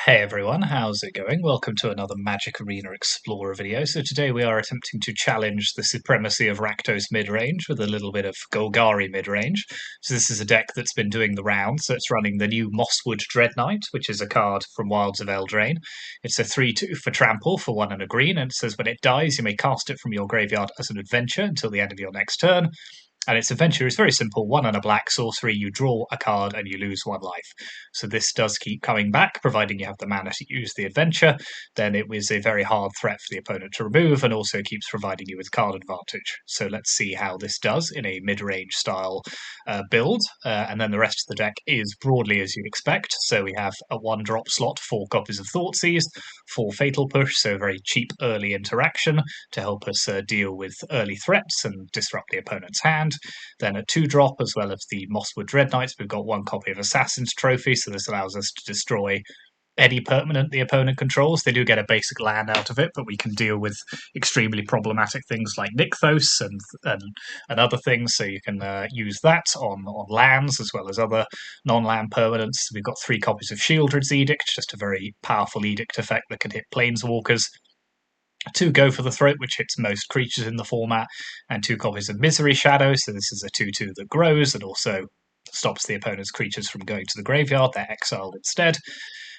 Hey everyone, how's it going? Welcome to another Magic Arena Explorer video. So today we are attempting to challenge the supremacy of Rakdos midrange with a little bit of Golgari midrange. So this is a deck that's been doing the rounds, so it's running the new Mosswood Dreadknight, which is a card from Wilds of Eldraine. It's a 3/2 for trample for 1 and a green, and it says when it dies you may cast it from your graveyard as an adventure until the end of your next turn. And its adventure is very simple: 1 and a black sorcery, you draw a card and you lose 1 life. So this does keep coming back, providing you have the mana to use the adventure. Then it was a very hard threat for the opponent to remove, and also keeps providing you with card advantage. So let's see how this does in a mid-range style build. And then the rest of the deck is broadly as you'd expect. So we have a 1-drop slot, 4 copies of Thoughtseize, 4 Fatal Push, so very cheap early interaction to help us deal with early threats and disrupt the opponent's hand. Then a 2-drop, as well as the Mosswood Dreadknights, we've got 1 copy of Assassin's Trophy, so this allows us to destroy any permanent the opponent controls. They do get a basic land out of it, but we can deal with extremely problematic things like Nykthos and other things, so you can use that on lands as well as other non-land permanents. We've got 3 copies of Shieldred's Edict, just a very powerful edict effect that can hit planeswalkers. 2 Go for the Throat, which hits most creatures in the format, and 2 copies of Misery Shadow, so this is a 2/2 that grows and also stops the opponent's creatures from going to the graveyard. They're exiled instead.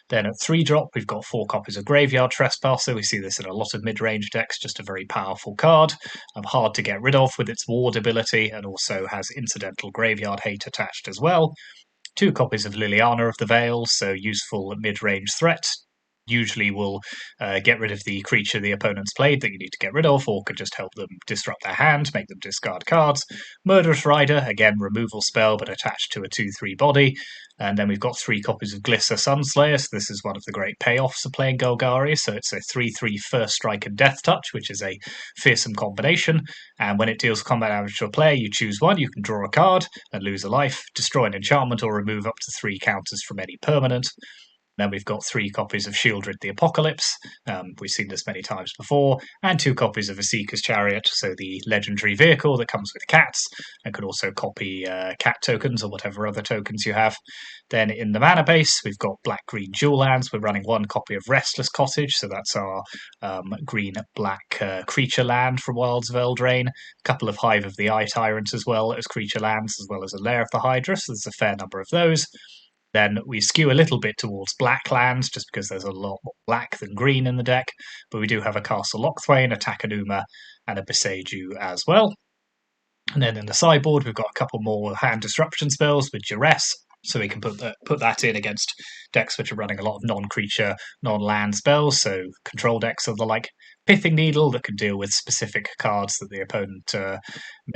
Then at 3-drop, we've got 4 copies of Graveyard Trespasser. We see this in a lot of mid-range decks, just a very powerful card. Hard to get rid of with its ward ability, and also has incidental graveyard hate attached as well. 2 copies of Liliana of the Veils, so useful mid-range threat. Usually will get rid of the creature the opponent's played that you need to get rid of, or could just help them disrupt their hand, make them discard cards. Murderous Rider, again, removal spell, but attached to a 2/3 body. And then we've got 3 copies of Glissa Sunslayer, so this is one of the great payoffs of playing Golgari, so it's a 3/3 First Strike and Death Touch, which is a fearsome combination. And when it deals combat damage to a player, you choose 1, you can draw a card and lose a life, destroy an enchantment, or remove up to 3 counters from any permanent. Then we've got 3 copies of Shieldred the Apocalypse. We've seen this many times before. And 2 copies of A Seeker's Chariot, so the legendary vehicle that comes with cats, and can also copy cat tokens or whatever other tokens you have. Then in the mana base, we've got black-green dual lands. We're running 1 copy of Restless Cottage, so that's our green-black creature land from Wilds of Eldraine. A couple of Hive of the Eye Tyrants as well as creature lands, as well as a Lair of the Hydra, so there's a fair number of those. Then we skew a little bit towards black lands, just because there's a lot more black than green in the deck. But we do have a Castle Lochthwain, a Takenuma, and a Beseiju as well. And then in the sideboard, we've got a couple more hand disruption spells with Duress, so we can put that in against decks which are running a lot of non-creature, non-land spells, so control decks of the like Pithing Needle that can deal with specific cards that the opponent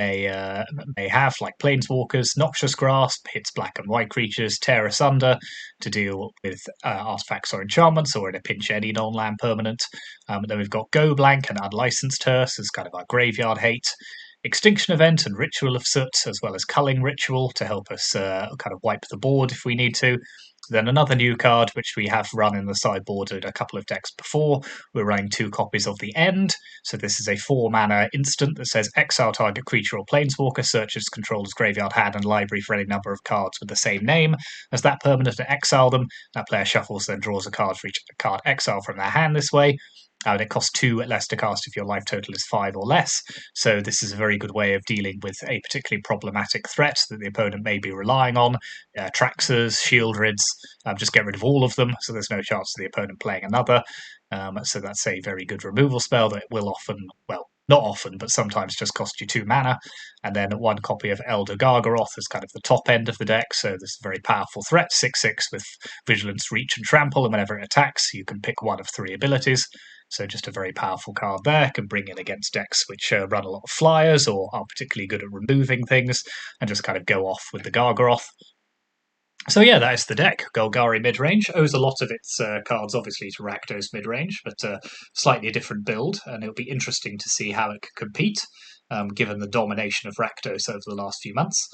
may have, like Planeswalkers. Noxious Grasp hits black and white creatures. Tear Asunder to deal with artifacts or enchantments, or in a pinch any non-land permanent. Then we've got Go Blank and Unlicensed Hearse as kind of our graveyard hate. Extinction Event and Ritual of Soot, as well as Culling Ritual to help us kind of wipe the board if we need to. Then another new card, which we have run in the sideboard in a couple of decks before. We're running 2 copies of The End. So this is a 4-mana instant that says exile target creature or planeswalker, searches controller's graveyard, hand, and library for any number of cards with the same name as that permanent and exile them. That player shuffles, then draws a card for each card exile from their hand this way. And it costs 2 less to cast if your life total is 5 or less. So this is a very good way of dealing with a particularly problematic threat that the opponent may be relying on. Traxers, Shieldreds, just get rid of all of them, so there's no chance of the opponent playing another. So that's a very good removal spell that will often, well, not often, but sometimes just cost you 2 mana. And then 1 copy of Elder Gargaroth is kind of the top end of the deck, so this is a very powerful threat, 6/6 with Vigilance, Reach, and Trample, and whenever it attacks, you can pick 1 of 3 abilities. So just a very powerful card there. Can bring in against decks which run a lot of flyers or are particularly good at removing things, and just kind of go off with the Gargaroth. So yeah, that is the deck. Golgari Midrange owes a lot of its cards, obviously, to Rakdos Midrange, but slightly a different build, and it'll be interesting to see how it can compete, given the domination of Rakdos over the last few months.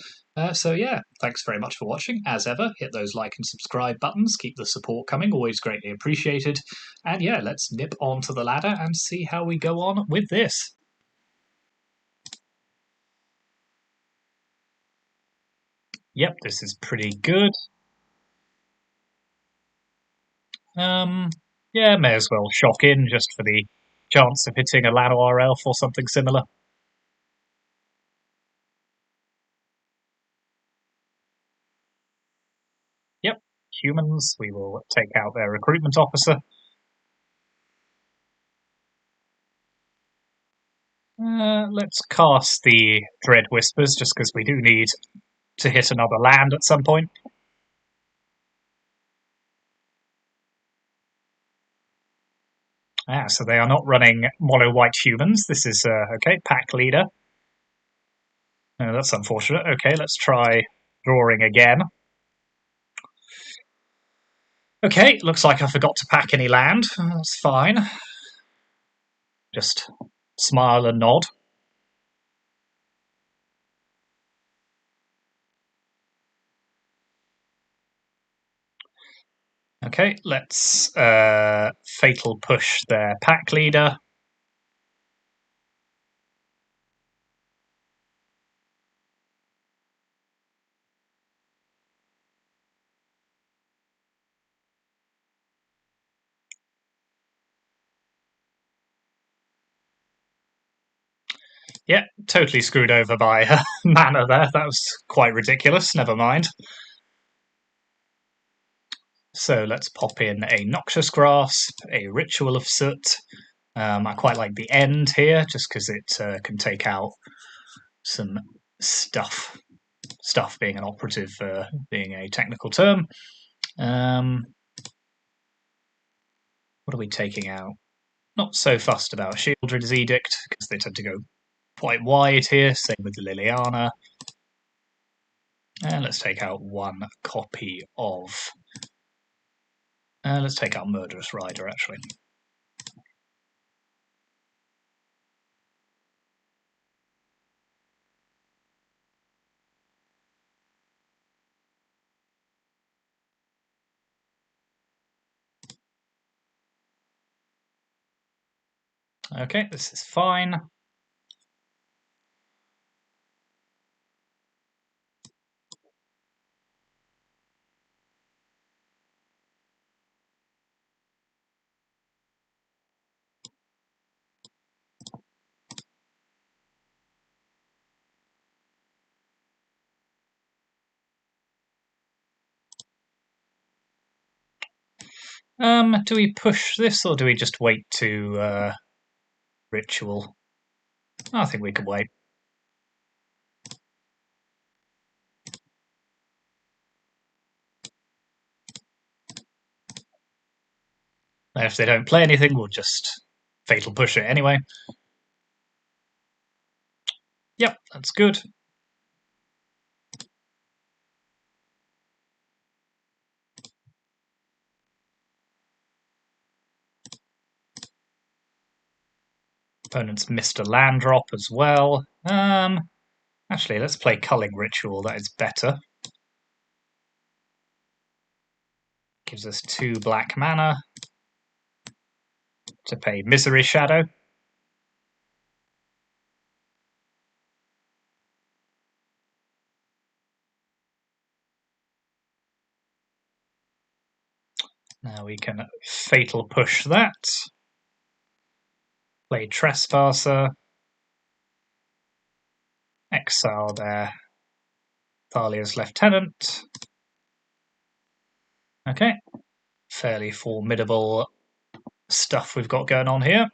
So yeah, thanks very much for watching. As ever, hit those like and subscribe buttons. Keep the support coming, always greatly appreciated. And yeah, let's nip onto the ladder and see how we go on with this. Yep, this is pretty good. Yeah, may as well shock in just for the chance of hitting a Lanoir Elf or something similar. Yep, humans. We will take out their recruitment officer. Let's cast the Dread Whispers just because we do need to hit another land at some point. So they are not running mono white humans. This is okay. Pack leader. That's unfortunate. Okay, let's try drawing again. Okay, looks like I forgot to pack any land. That's fine. Just smile and nod. Okay, let's fatal push their pack leader. Yeah, totally screwed over by mana there. That was quite ridiculous. Never mind. So let's pop in a Noxious Grasp, a Ritual of Soot. I quite like the end here, just because it can take out some stuff. Stuff being an operative, being a technical term. What are we taking out? Not so fussed about Shieldred's Edict, because they tend to go quite wide here. Same with the Liliana. And let's take out one copy of... let's take out Murderous Rider, actually. Okay, this is fine. Do we push this or do we just wait to ritual? I think we can wait. And if they don't play anything, we'll just fatal push it anyway. Yep, that's good. Opponent's missed a land drop as well. Actually, let's play Culling Ritual. That is better. Gives us 2 black mana to pay Misery Shadow. Now we can fatal push that. Play Trespasser. Exile their Thalia's Lieutenant. Okay. Fairly formidable stuff we've got going on here.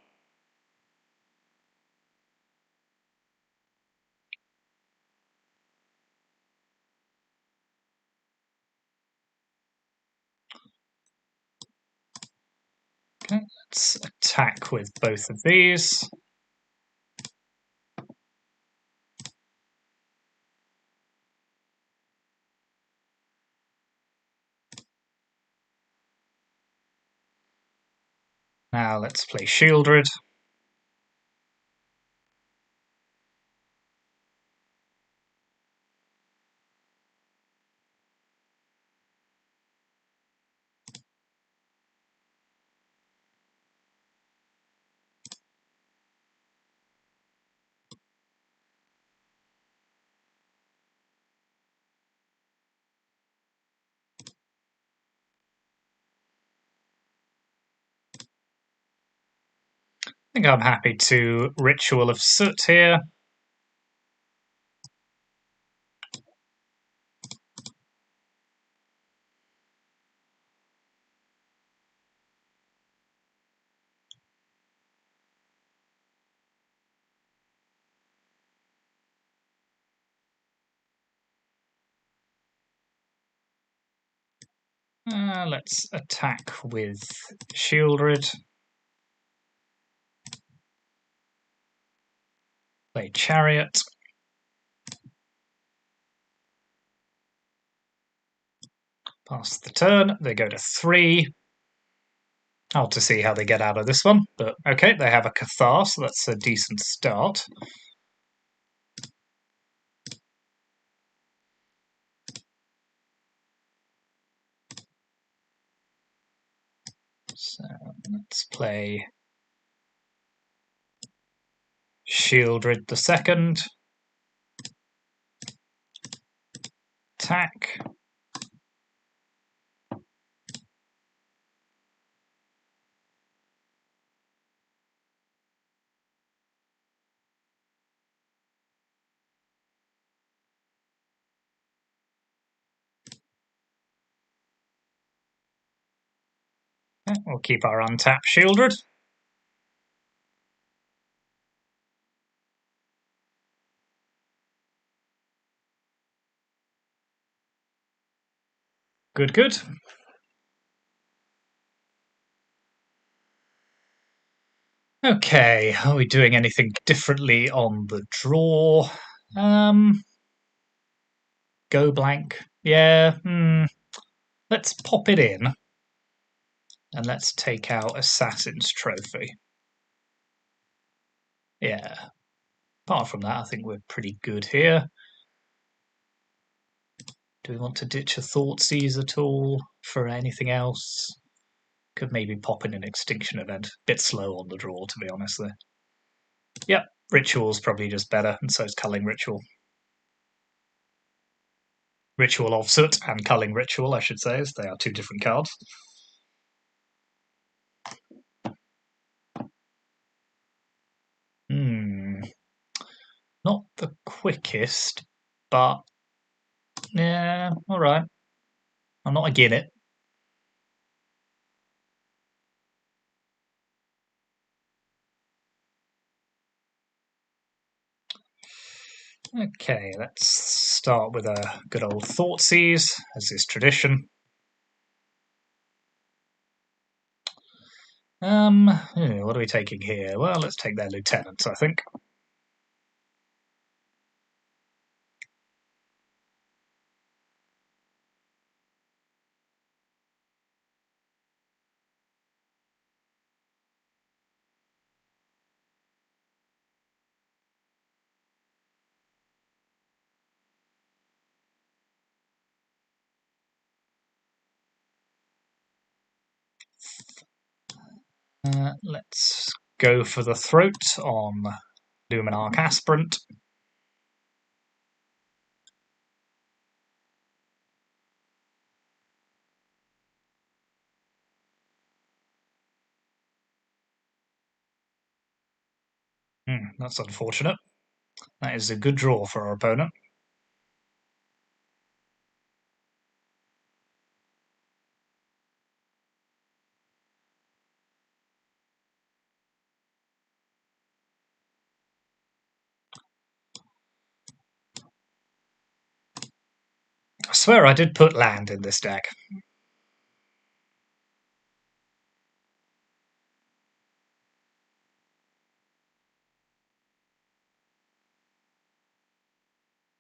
Okay, let's attack with both of these. Now let's play Shieldred. think I'm happy to Ritual of Soot here. Let's attack with Shieldred. Play Chariot. Pass the turn. They go to 3. Hard to see how they get out of this one, but okay, they have a Cathar, so that's a decent start. So let's play Shieldred the second. Attack. We'll keep our untapped Shieldred. Good, good. Okay, are we doing anything differently on the draw? Go blank. Yeah, let's pop it in. And let's take out Assassin's Trophy. Yeah. Apart from that, I think we're pretty good here. Do we want to ditch a Thoughtseize at all for anything else? Could maybe pop in an Extinction Event. Bit slow on the draw, to be honest, there. Yep, Ritual's probably just better, and so is Culling Ritual. Ritual of Soot and Culling Ritual, I should say, as they are two different cards. Not the quickest, but yeah, alright. I'm not again it. Okay, let's start with a good old Thoughtseize, as is tradition. What are we taking here? Well, let's take their lieutenants, I think. Let's go for the throat on Luminarch Aspirant. That's unfortunate. That is a good draw for our opponent. I swear I did put land in this deck.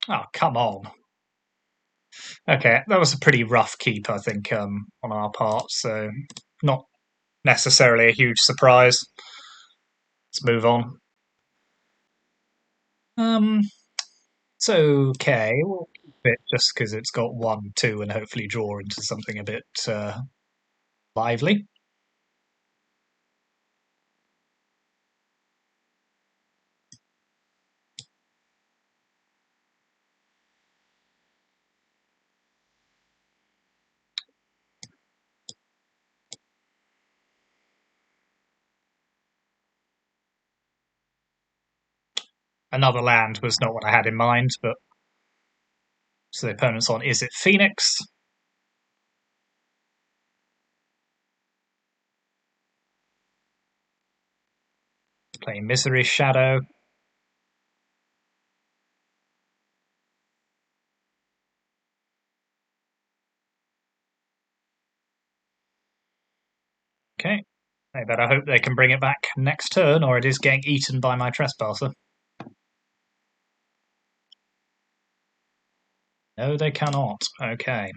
Oh, come on. Okay, that was a pretty rough keep, I think, on our part, so not necessarily a huge surprise. Let's move on. It's okay. We'll keep it just because it's got 1, 2, and hopefully draw into something a bit lively. Another land was not what I had in mind, but so the opponent's on Izzet Phoenix. Playing Misery Shadow. Okay. I better hope they can bring it back next turn, or it is getting eaten by my Trespasser. No, they cannot. Okay.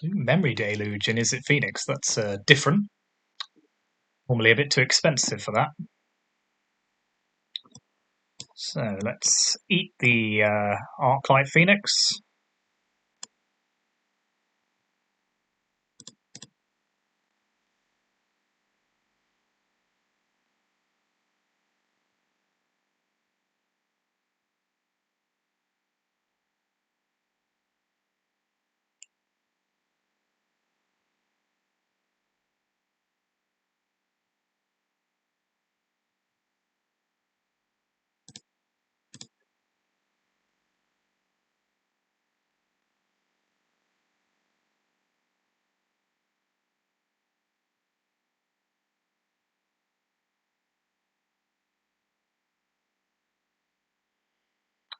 Ooh, Memory Deluge and Izzet Phoenix. That's different. Normally a bit too expensive for that. So let's eat the Arclight Phoenix.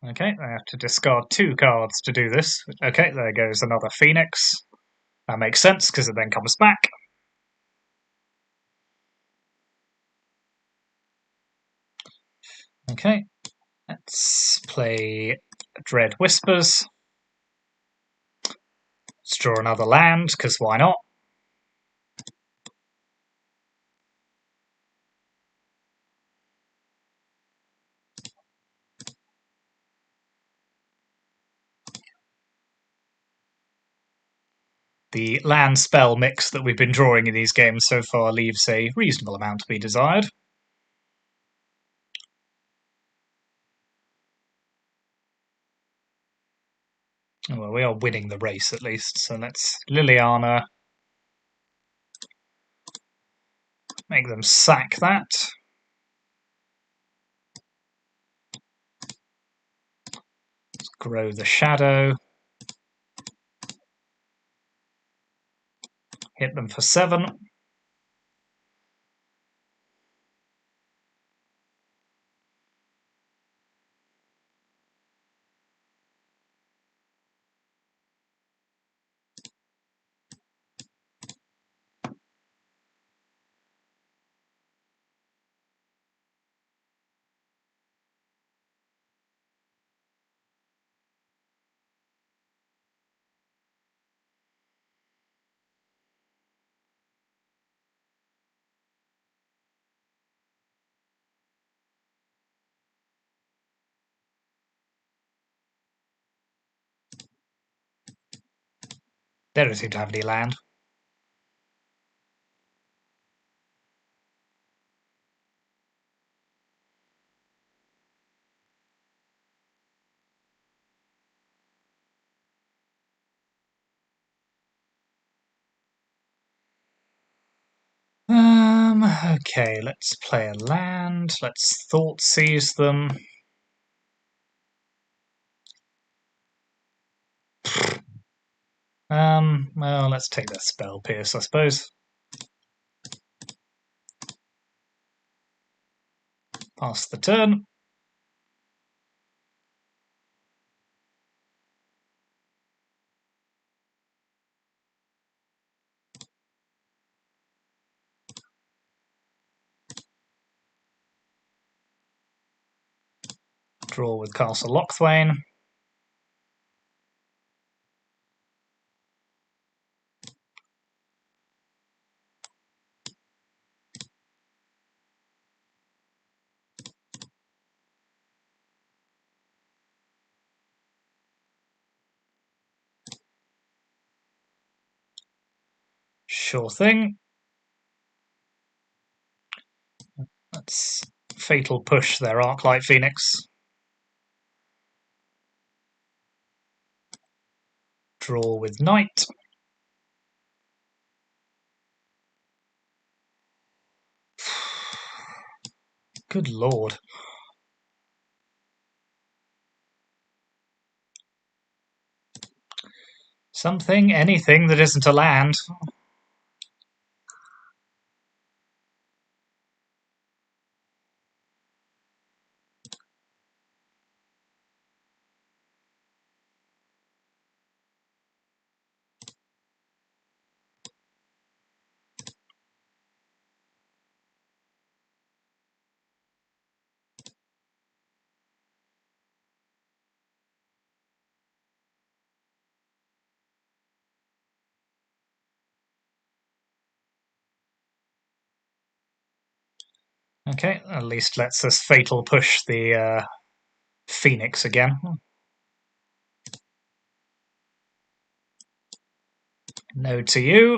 Okay, I have to discard 2 cards to do this. Okay, there goes another Phoenix. That makes sense, because it then comes back. Okay, let's play Dread Whispers. Let's draw another land, because why not? The land spell mix that we've been drawing in these games so far leaves a reasonable amount to be desired. Well, we are winning the race at least, so let's Liliana. Make them sack that. Let's grow the shadow. Hit them for 7. They don't seem to have any land. Okay, let's play a land. Let's Thought Seize them. Well, let's take the Spell Pierce, I suppose. Pass the turn. Draw with Castle Lochthwain. Sure thing. Let's Fatal Push their Arclight Phoenix. Draw with Knight. Good lord. Something, anything that isn't a land. Okay, at least lets us fatal push the Phoenix again. No to you.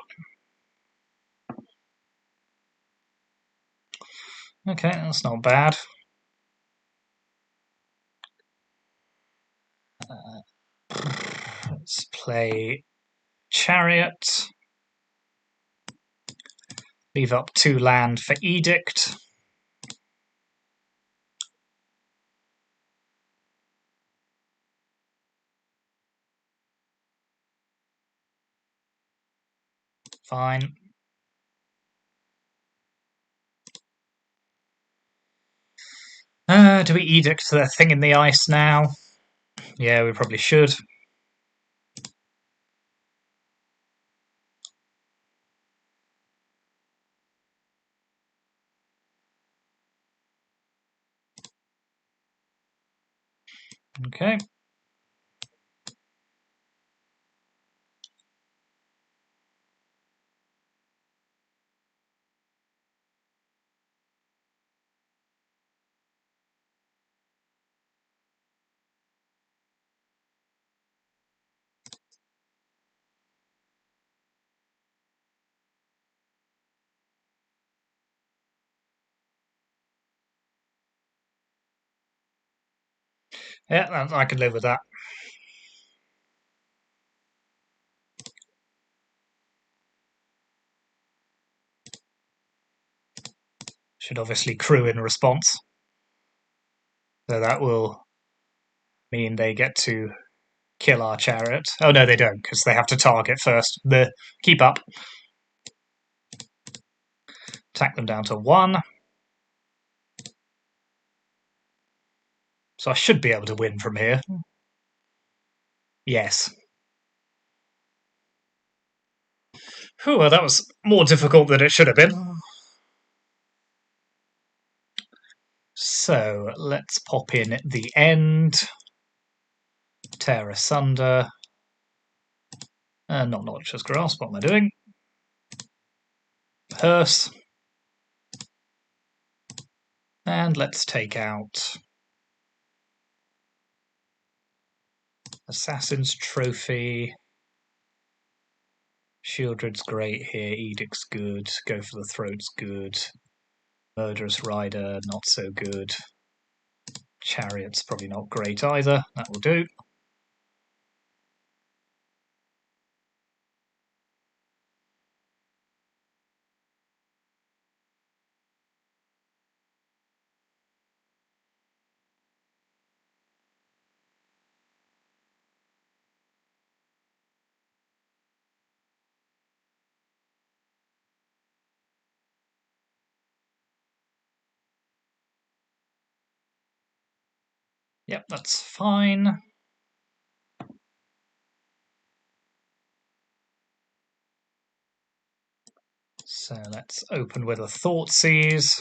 Okay, that's not bad. Let's play Chariot. Leave up 2 land for Edict. Fine. Do we Edict the thing in the ice now? Yeah, we probably should. Okay. Yeah, I can live with that. Should obviously crew in response. So that will mean they get to kill our chariot. Oh no, they don't, because they have to target first. Keep up. Attack them down to 1. So I should be able to win from here. Yes. Whew, well, that was more difficult than it should have been. So let's pop in the end. Tear asunder. Not Notch's Grasp, what am I doing? Hearse. And let's take out Assassin's Trophy. Shieldred's great here. Edict's good. Go for the Throat's good. Murderous Rider, not so good. Chariot's probably not great either. That will do. Yep, that's fine. So let's open with a Thoughtseize.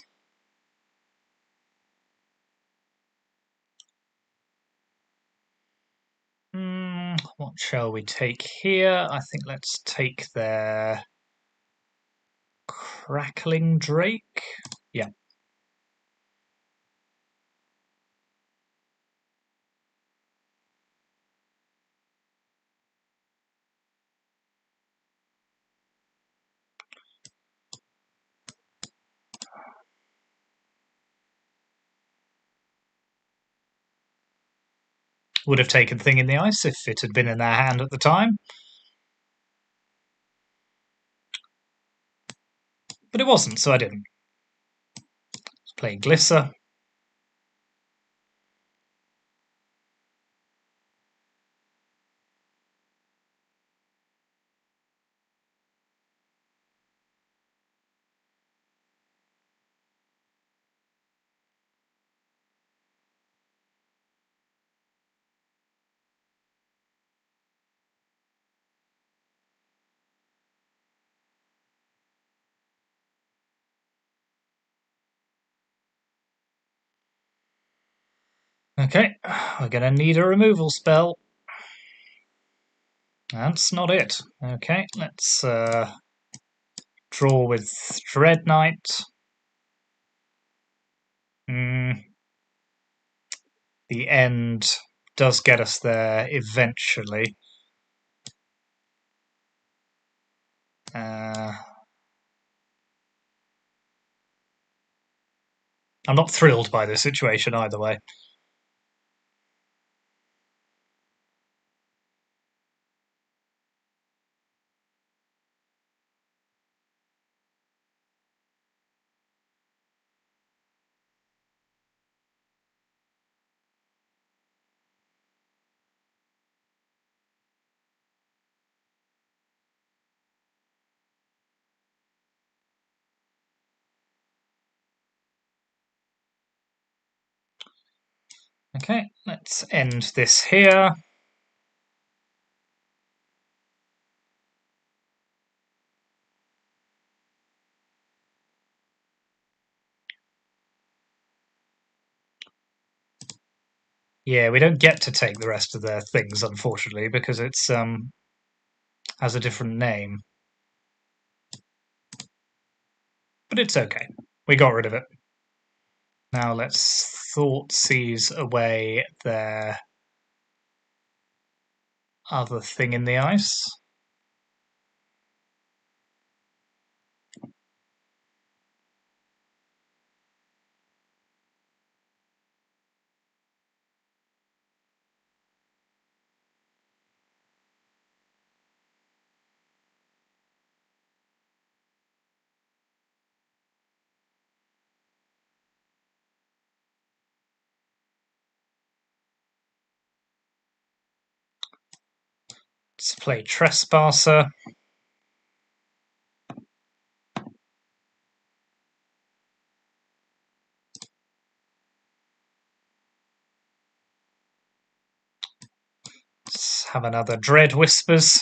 What shall we take here? I think let's take their Crackling Drake. Yeah. Would have taken Thing in the Ice if it had been in their hand at the time. But it wasn't, so I didn't. Let's play Glisser. Okay, we're going to need a removal spell. That's not it. Okay, let's draw with Dreadknight. The end does get us there eventually. I'm not thrilled by this situation either way. Okay, let's end this here. Yeah, we don't get to take the rest of their things, unfortunately, because it's has a different name. But it's okay. We got rid of it. Now let's Thoughtseize away their other thing in the ice. Let's play Trespasser. Let's have another Dread Whispers.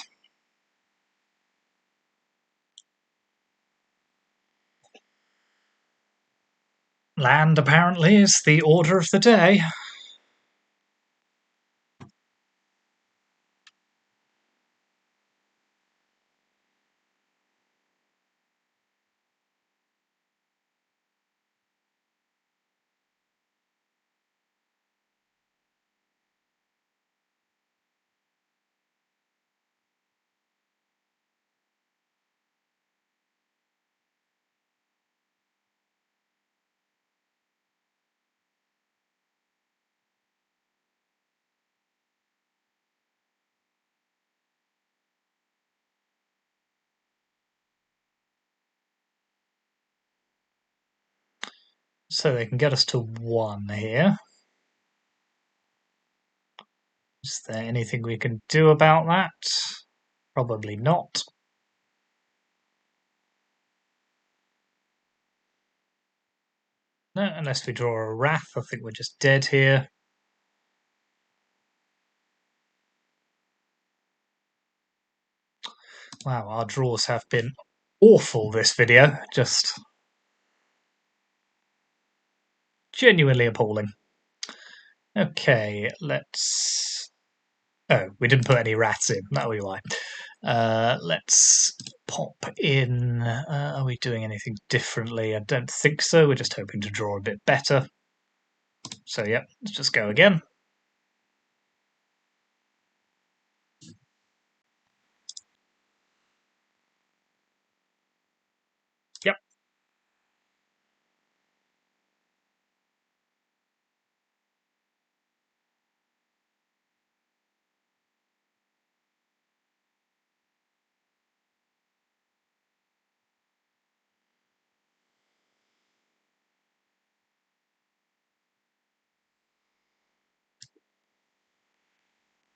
Land, apparently, is the order of the day. So they can get us to 1 here. Is there anything we can do about that? Probably not. No, unless we draw a Wrath, I think we're just dead here. Wow, our draws have been awful this video. Just genuinely appalling. Okay, let's... Oh, we didn't put any rats in. That'll be why. Let's pop in... are we doing anything differently? I don't think so. We're just hoping to draw a bit better. So, yeah, let's just go again. Yep.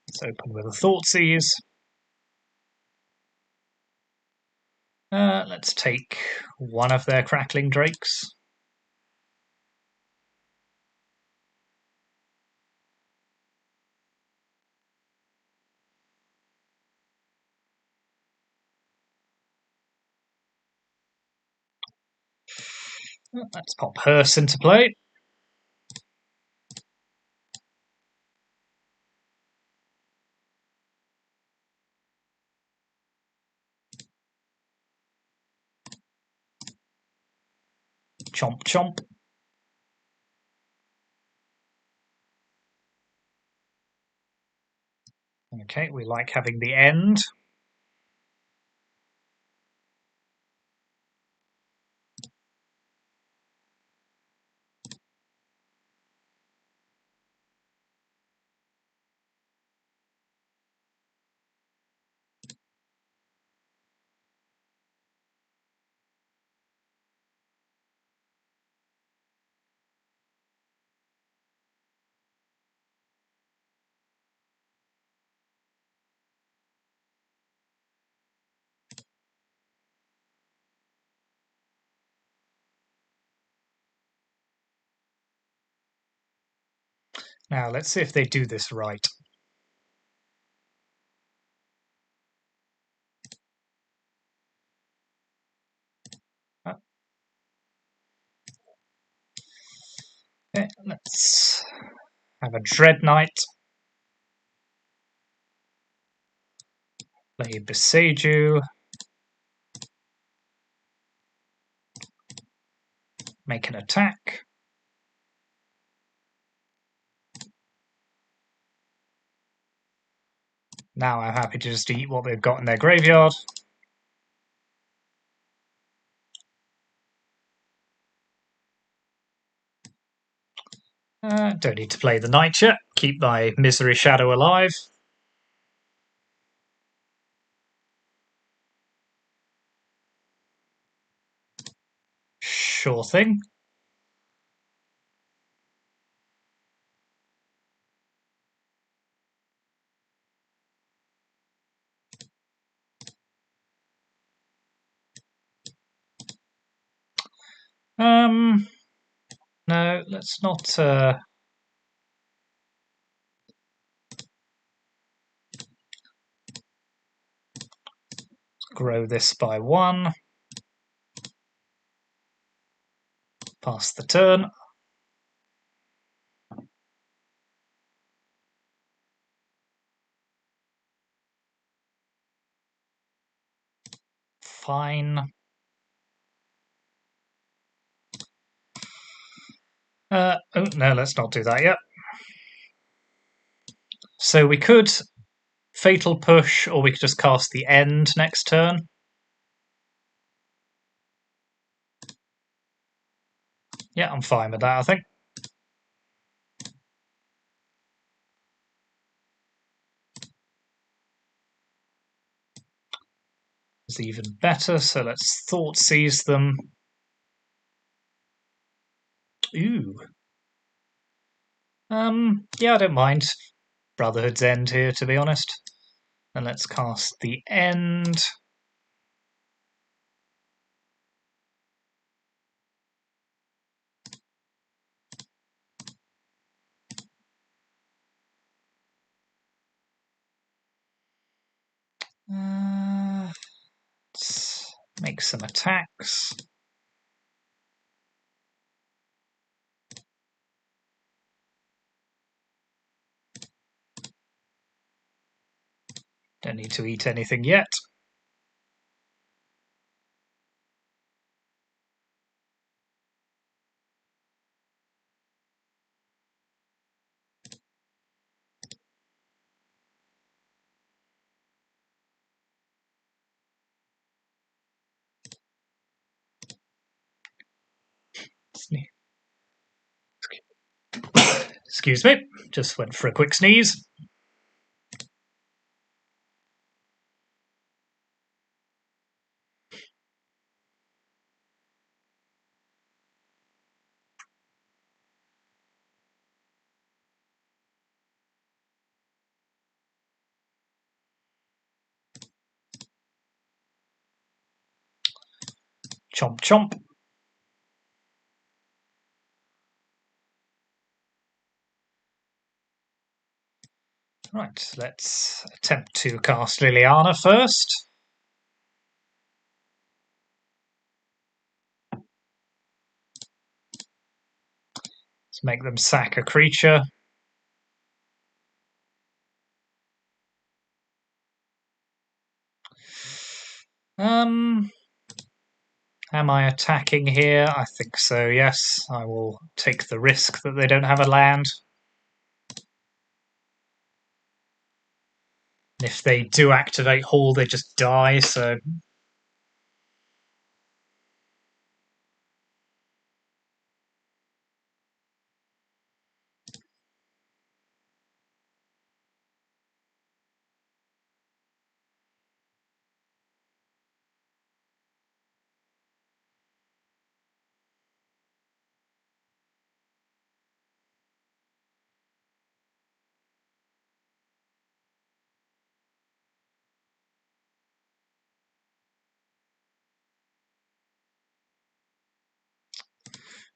Let's open with a Thoughtseize. Let's take one of their Crackling Drakes. Let's pop Hearse into play. Chomp chomp. Okay, we like having the end. Now, let's see if they do this right. Okay, let's have a Dreadknight. Play Beseiju. Make an attack. Now I'm happy to just eat what they've got in their graveyard. Don't need to play the knight yet. Keep my Misery Shadow alive. Sure thing. No, let's not grow this by 1. Pass the turn. Fine. Oh, no, let's not do that yet. So we could Fatal Push, or we could just cast the end next turn. Yeah, I'm fine with that, I think. It's even better, so let's Thought Seize them. Ooh. Yeah, I don't mind Brotherhood's End here, to be honest. And let's cast the end. Let's make some attacks. Don't need to eat anything yet. Excuse me, just went for a quick sneeze. Chomp chomp. Right, let's attempt to cast Liliana first. Let's make them sack a creature. Am I attacking here? I think so, yes. I will take the risk that they don't have a land. If they do activate Hall, they just die, so...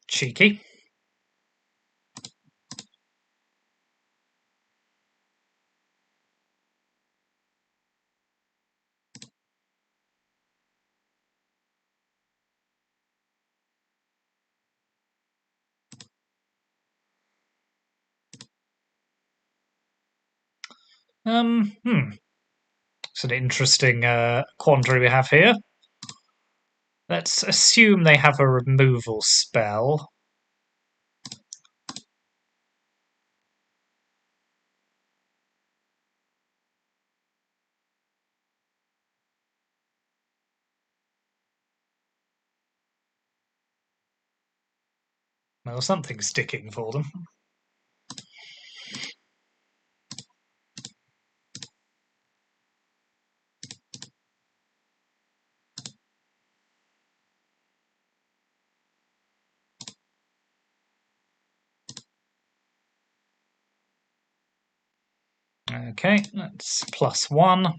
cheeky. It's an interesting quandary we have here. Let's assume they have a removal spell. Well, something's sticking for them. Okay, that's +1.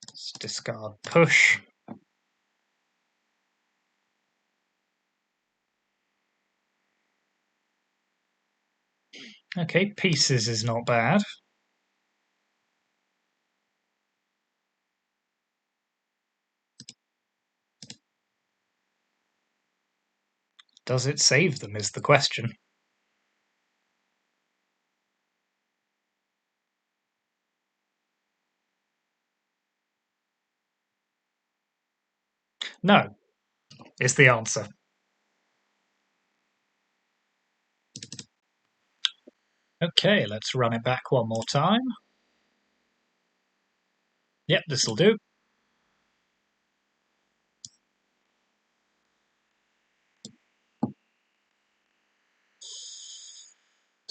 Let's discard push. Okay, pieces is not bad. Does it save them is the question. No, is the answer. Okay, let's run it back one more time. Yep, this'll do.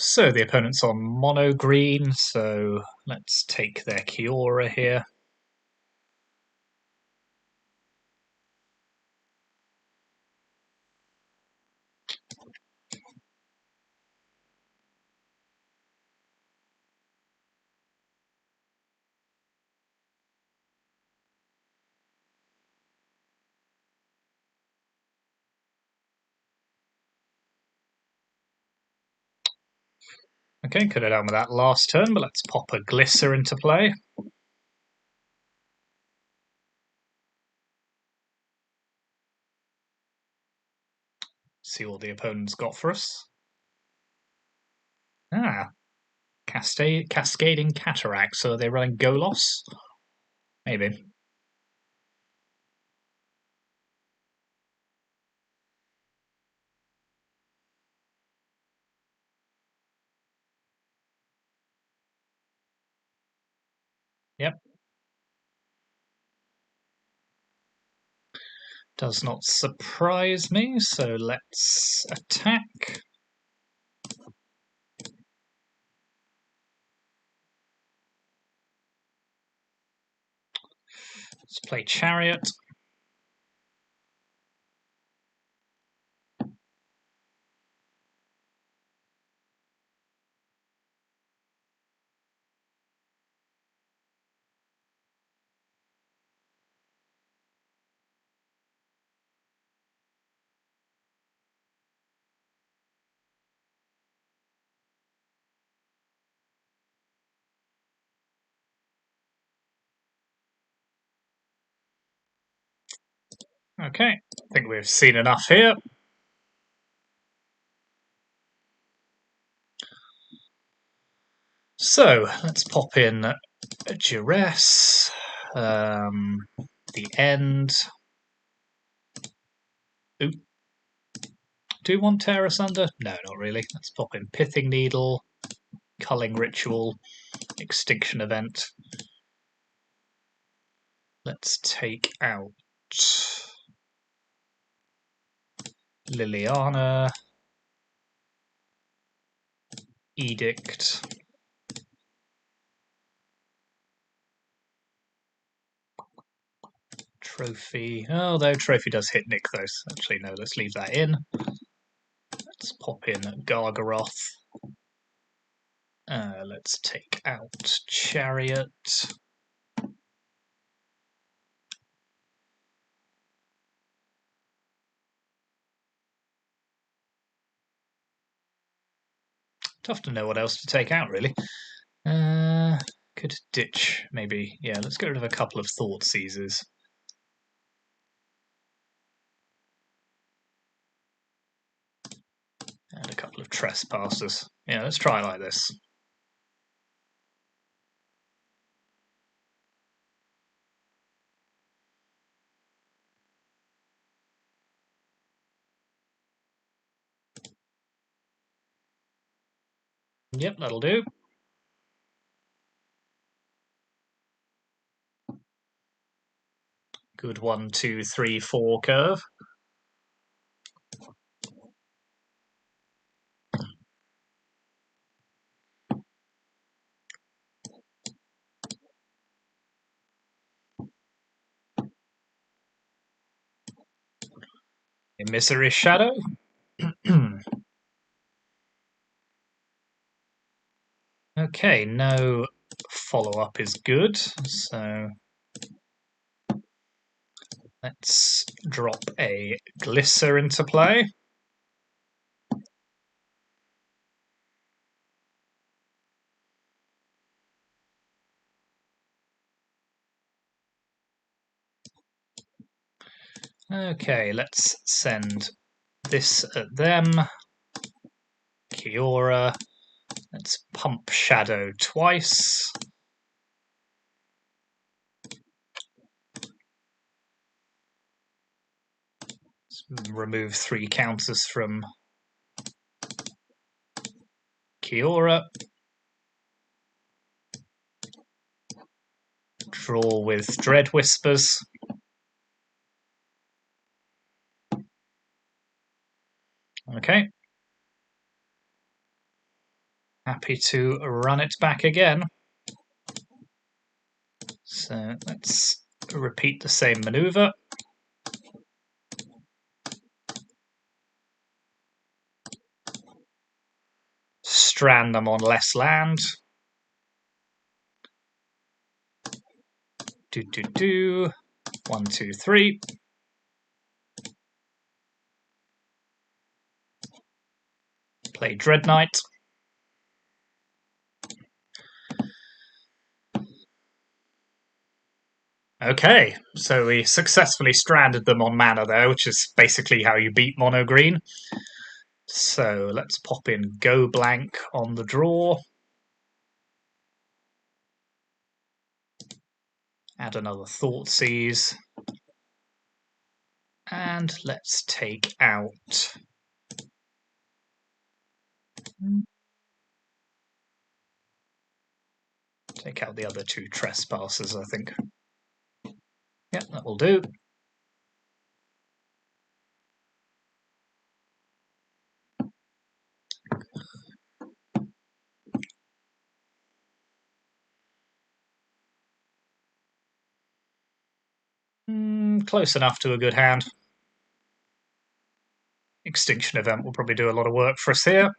So the opponent's on mono green, so let's take their Kiora here. Okay, could have done with that last turn, but let's pop a Glisser into play. See what the opponent's got for us. Ah, Cascading Cataract, so are they running Golos? Maybe. Yep. Does not surprise me, so let's attack. Let's play Chariot. Okay, I think we've seen enough here. So let's pop in a duress, the end. Ooh. Do you want Tear Asunder? No, not really. Let's pop in Pithing Needle, Culling Ritual, Extinction Event. Let's take out Liliana, Edict, Trophy. Oh, though Trophy does hit Nick, though. Actually, no, let's leave that in. Let's pop in Gargaroth. Let's take out Chariot. Tough to know what else to take out, really. Could ditch, maybe. Yeah, let's get rid of a couple of Thought Seizers. And a couple of Trespassers. Yeah, let's try like this. Yep, that'll do. Good 1, 2, 3, 4 curve. Emissary Shadow. Okay, no follow-up is good, so let's drop a Glisser into play. Okay, let's send this at them. Kiora. Let's pump Shadow twice. Let's remove 3 counters from Kiora. Draw with Dread Whispers. Okay. Happy to run it back again. So let's repeat the same maneuver. Strand them on less land. Do. 1, 2, 3. Play Dreadknight. Okay, so we successfully stranded them on mana there, which is basically how you beat mono green. So let's pop in Go Blank on the draw. Add another Thoughtseize. And let's take out... Take out the other 2 Trespassers, I think. Yep, that will do. Close enough to a good hand. Extinction Event will probably do a lot of work for us here.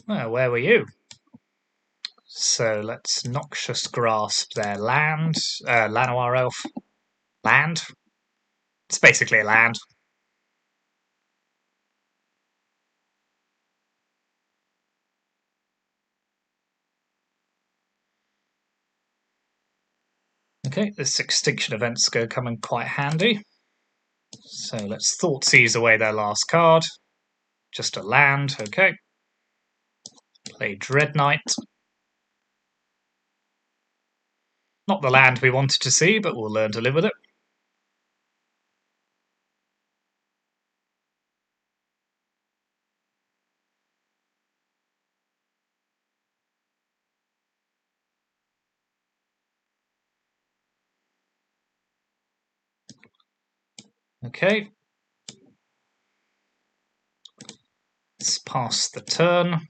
Well, where were you? So let's Noxious Grasp their land. Lanoir Elf. Land? It's basically a land. Okay, this extinction event's going to come in quite handy. So let's Thoughtseize away their last card. Just a land, okay. Play Dreadknight. Not the land we wanted to see, but we'll learn to live with it. Okay. Let's pass the turn.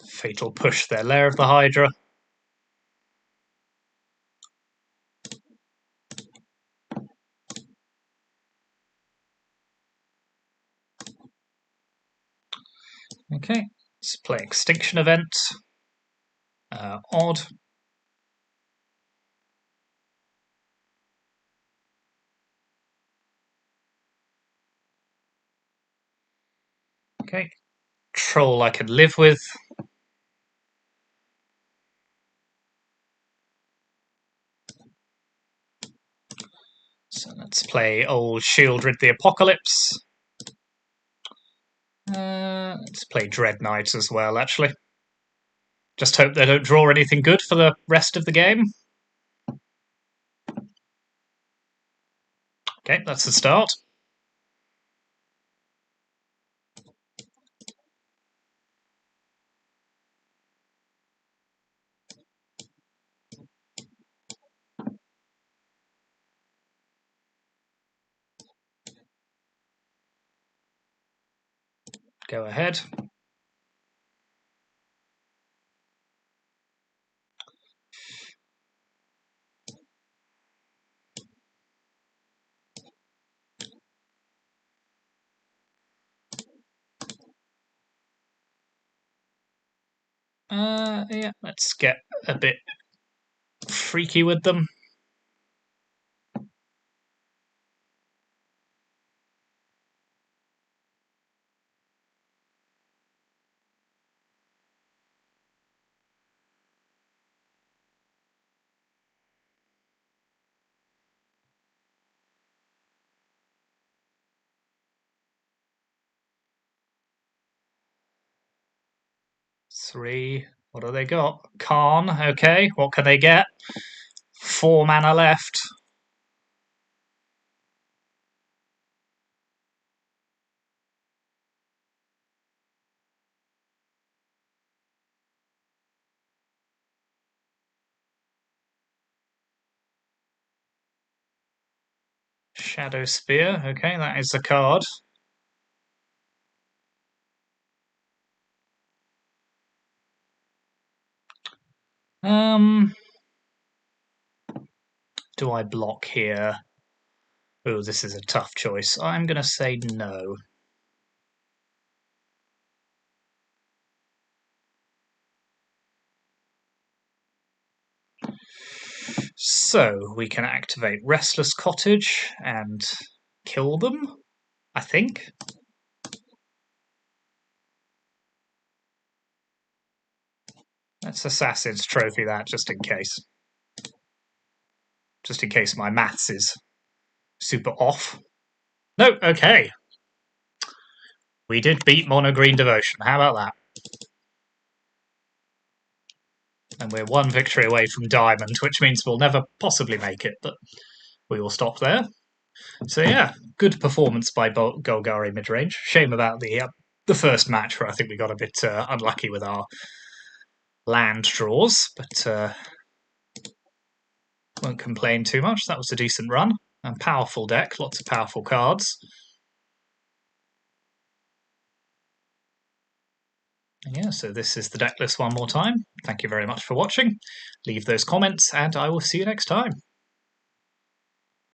Fatal Push their Lair of the Hydra. Okay, let's play Extinction Event. Odd. Okay, Troll I can live with. So let's play old Shieldred the Apocalypse. Let's play Dreadknight as well, actually. Just hope they don't draw anything good for the rest of the game. Okay, that's the start. Go ahead. Yeah, let's get a bit freaky with them. Three. What do they got? Khan, okay. What can they get? 4 mana left. Shadow Spear, okay, that is the card. Do I block here? Oh, this is a tough choice. I'm going to say no. So we can activate Restless Cottage and kill them, I think. Let's Assassin's Trophy that, just in case. Just in case my maths is super off. No, okay. We did beat Mono Green Devotion. How about that? And we're 1 victory away from Diamond, which means we'll never possibly make it, but we will stop there. So yeah, good performance by Golgari Midrange. Shame about the first match where I think we got a bit unlucky with our land draws, but won't complain too much. That was a decent run. And powerful deck, lots of powerful cards. And yeah, so this is the deck list one more time. Thank you very much for watching. Leave those comments, and I will see you next time.